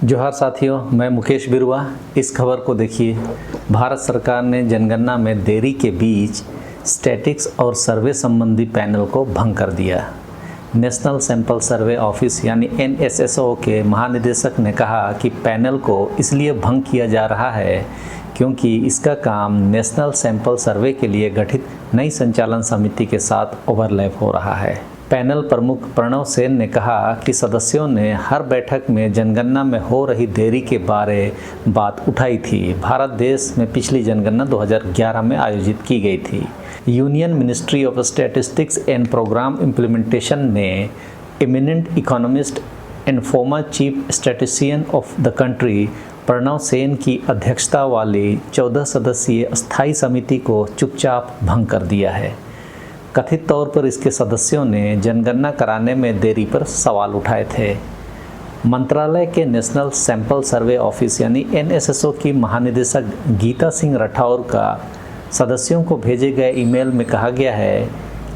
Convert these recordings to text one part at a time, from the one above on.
जोहार साथियों, मैं मुकेश बिरुआ। इस खबर को देखिए। भारत सरकार ने जनगणना में देरी के बीच स्टैटिक्स और सर्वे संबंधी पैनल को भंग कर दिया। नेशनल सैंपल सर्वे ऑफिस यानी NSSO के महानिदेशक ने कहा कि पैनल को इसलिए भंग किया जा रहा है क्योंकि इसका काम नेशनल सैंपल सर्वे के लिए गठित नई संचालन समिति के साथ ओवरलैप हो रहा है। पैनल प्रमुख प्रणव सेन ने कहा कि सदस्यों ने हर बैठक में जनगणना में हो रही देरी के बारे बात उठाई थी। भारत देश में पिछली जनगणना 2011 में आयोजित की गई थी। Union ministry of statistics and programme implementation ने eminent economist and former chief statistician of the country Pranab Sen की अध्यक्षता वाली 14 सदस्यीय स्थायी समिति को चुपचाप भंग कर दिया है। कथित तौर पर इसके सदस्यों ने जनगणना कराने में देरी पर सवाल उठाए थे। मंत्रालय के नेशनल सैंपल सर्वे ऑफिस यानी NSSO की महानिदेशक गीता सिंह राठौर का सदस्यों को भेजे गए ईमेल में कहा गया है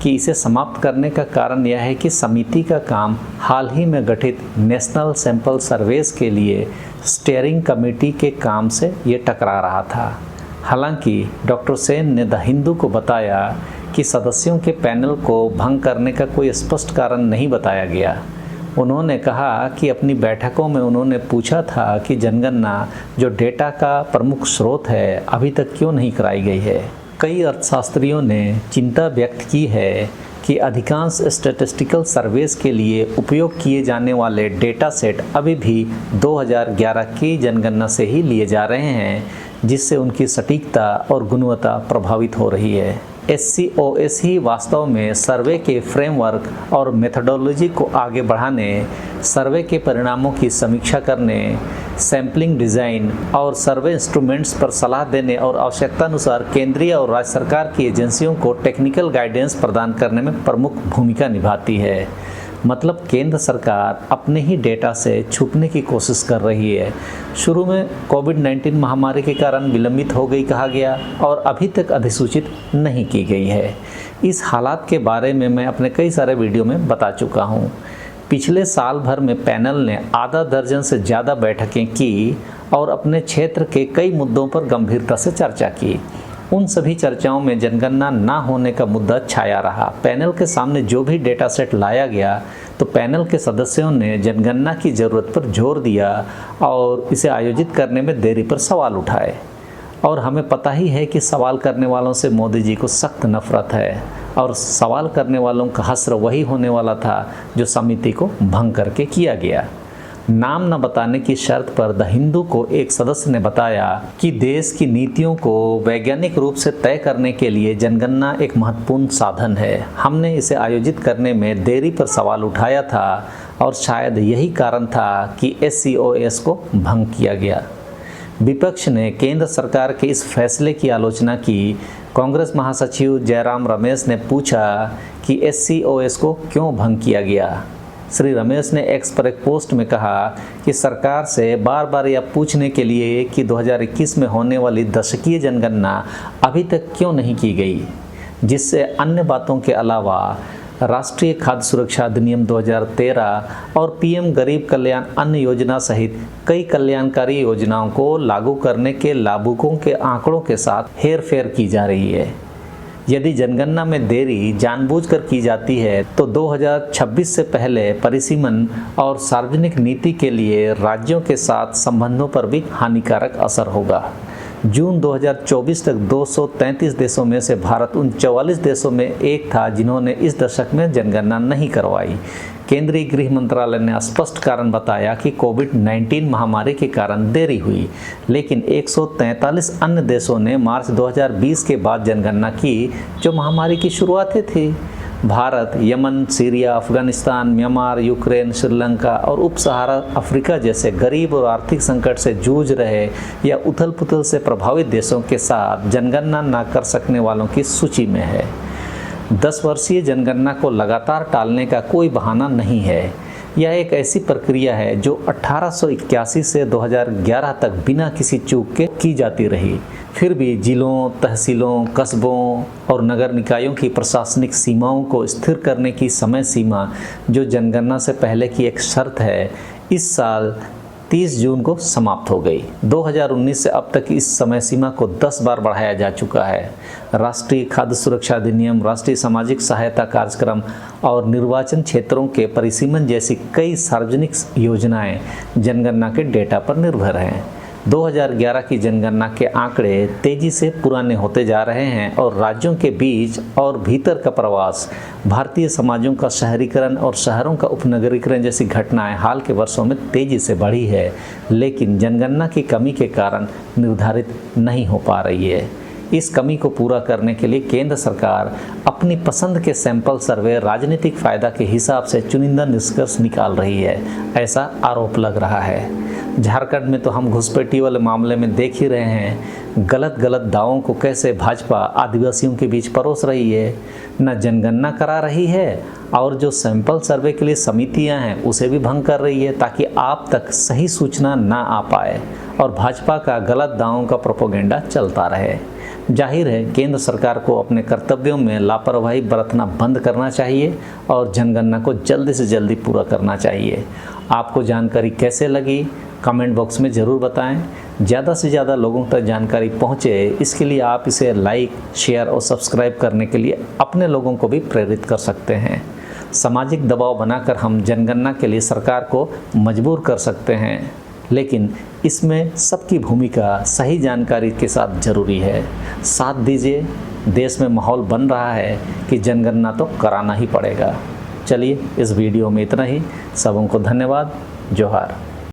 कि इसे समाप्त करने का कारण यह है कि समिति का काम हाल ही में गठित नेशनल सैंपल सर्वेस के लिए स्टीयरिंग कमेटी के काम से ये टकरा रहा था। हालांकि डॉक्टर सेन ने द हिंदू को बताया कि सदस्यों के पैनल को भंग करने का कोई स्पष्ट कारण नहीं बताया गया। उन्होंने कहा कि अपनी बैठकों में उन्होंने पूछा था कि जनगणना जो डेटा का प्रमुख स्रोत है अभी तक क्यों नहीं कराई गई है। कई अर्थशास्त्रियों ने चिंता व्यक्त की है कि अधिकांश स्टैटिस्टिकल सर्वेस के लिए उपयोग किए जाने वाले डेटा सेट अभी भी 2011 की जनगणना से ही लिए जा रहे हैं, जिससे उनकी सटीकता और गुणवत्ता प्रभावित हो रही है। SCOS ही वास्तव में सर्वे के फ्रेमवर्क और मेथडोलॉजी को आगे बढ़ाने, सर्वे के परिणामों की समीक्षा करने, सैम्पलिंग डिज़ाइन और सर्वे इंस्ट्रूमेंट्स पर सलाह देने और आवश्यकतानुसार केंद्रीय और राज्य सरकार की एजेंसियों को टेक्निकल गाइडेंस प्रदान करने में प्रमुख भूमिका निभाती है। मतलब केंद्र सरकार अपने ही डेटा से छुपने की कोशिश कर रही है। शुरू में कोविड-19 महामारी के कारण विलंबित हो गई कहा गया और अभी तक अधिसूचित नहीं की गई है। इस हालात के बारे में मैं अपने कई सारे वीडियो में बता चुका हूँ। पिछले साल भर में पैनल ने आधा दर्जन से ज़्यादा बैठकें की और अपने क्षेत्र के कई मुद्दों पर गंभीरता से चर्चा की। उन सभी चर्चाओं में जनगणना ना होने का मुद्दा छाया रहा। पैनल के सामने जो भी डेटा सेट लाया गया तो पैनल के सदस्यों ने जनगणना की ज़रूरत पर जोर दिया और इसे आयोजित करने में देरी पर सवाल उठाए। और हमें पता ही है कि सवाल करने वालों से मोदी जी को सख्त नफरत है और सवाल करने वालों का हश्र वही होने वाला था जो समिति को भंग करके किया गया। नाम न बताने की शर्त पर द हिंदू को एक सदस्य ने बताया कि देश की नीतियों को वैज्ञानिक रूप से तय करने के लिए जनगणना एक महत्वपूर्ण साधन है। हमने इसे आयोजित करने में देरी पर सवाल उठाया था और शायद यही कारण था कि SCOS को भंग किया गया। विपक्ष ने केंद्र सरकार के इस फैसले की आलोचना की। कांग्रेस महासचिव जयराम रमेश ने पूछा कि SCOS को क्यों भंग किया गया। श्री रमेश ने एक्स पर एक पोस्ट में कहा कि सरकार से बार बार यह पूछने के लिए कि 2021 में होने वाली दशकीय जनगणना अभी तक क्यों नहीं की गई, जिससे अन्य बातों के अलावा राष्ट्रीय खाद्य सुरक्षा अधिनियम 2013 और PM गरीब कल्याण अन्न योजना सहित कई कल्याणकारी योजनाओं को लागू करने के लाभुकों के आंकड़ों के साथ हेरफेर की जा रही है। यदि जनगणना में देरी जानबूझकर की जाती है तो 2026 से पहले परिसीमन और सार्वजनिक नीति के लिए राज्यों के साथ संबंधों पर भी हानिकारक असर होगा। जून 2024 तक 233 देशों में से भारत उन 44 देशों में एक था जिन्होंने इस दशक में जनगणना नहीं करवाई। केंद्रीय गृह मंत्रालय ने स्पष्ट कारण बताया कि कोविड-19 महामारी के कारण देरी हुई, लेकिन 143 अन्य देशों ने मार्च 2020 के बाद जनगणना की जो महामारी की शुरुआत थी। Bharat, Yemen, Syria, Afghanistan, Myanmar, Ukraine, Sri Lanka और उप सहारा अफ्रीका जैसे गरीब और आर्थिक संकट से जूझ रहे या उथल पुथल से प्रभावित देशों के साथ जनगणना न कर सकने वालों की सूची में है। 10 वर्षीय जनगणना को लगातार टालने का कोई बहाना नहीं है। यह एक ऐसी प्रक्रिया है जो 1881 से 2011 तक बिना किसी चूक के की जाती रही। फिर भी जिलों, तहसीलों, कस्बों और नगर निकायों की प्रशासनिक सीमाओं को स्थिर करने की समय सीमा जो जनगणना से पहले की एक शर्त है, इस साल 30 जून को समाप्त हो गई। 2019 से अब तक इस समय सीमा को 10 बार बढ़ाया जा चुका है। राष्ट्रीय खाद्य सुरक्षा अधिनियम, राष्ट्रीय सामाजिक सहायता कार्यक्रम और निर्वाचन क्षेत्रों के परिसीमन जैसी कई सार्वजनिक योजनाएं जनगणना के डेटा पर निर्भर हैं। 2011 की जनगणना के आंकड़े तेजी से पुराने होते जा रहे हैं और राज्यों के बीच और भीतर का प्रवास, भारतीय समाजों का शहरीकरण और शहरों का उपनगरीकरण जैसी घटनाएं हाल के वर्षों में तेजी से बढ़ी है, लेकिन जनगणना की कमी के कारण निर्धारित नहीं हो पा रही है। इस कमी को पूरा करने के लिए केंद्र सरकार अपनी पसंद के सैंपल सर्वे राजनीतिक फायदा के हिसाब से चुनिंदा निष्कर्ष निकाल रही है, ऐसा आरोप लग रहा है। झारखंड में तो हम घुसपैठी वाले मामले में देख ही रहे हैं, गलत दावों को कैसे भाजपा आदिवासियों के बीच परोस रही है, न जनगणना करा रही है और जो सैंपल सर्वे के लिए समितियां हैं उसे भी भंग कर रही है ताकि आप तक सही सूचना ना आ पाए और भाजपा का गलत दावों का प्रोपेगेंडा चलता रहे। जाहिर है केंद्र सरकार को अपने कर्तव्यों में लापरवाही बरतना बंद करना चाहिए और जनगणना को जल्दी से जल्दी पूरा करना चाहिए। आपको जानकारी कैसे लगी कमेंट बॉक्स में ज़रूर बताएं। ज़्यादा से ज़्यादा लोगों तक जानकारी पहुंचे, इसके लिए आप इसे लाइक, शेयर और सब्सक्राइब करने के लिए अपने लोगों को भी प्रेरित कर सकते हैं। सामाजिक दबाव बनाकर हम जनगणना के लिए सरकार को मजबूर कर सकते हैं, लेकिन इसमें सबकी भूमिका सही जानकारी के साथ ज़रूरी है। साथ दीजिए, देश में माहौल बन रहा है कि जनगणना तो कराना ही पड़ेगा। चलिए इस वीडियो में इतना ही। सबों को धन्यवाद। जोहार।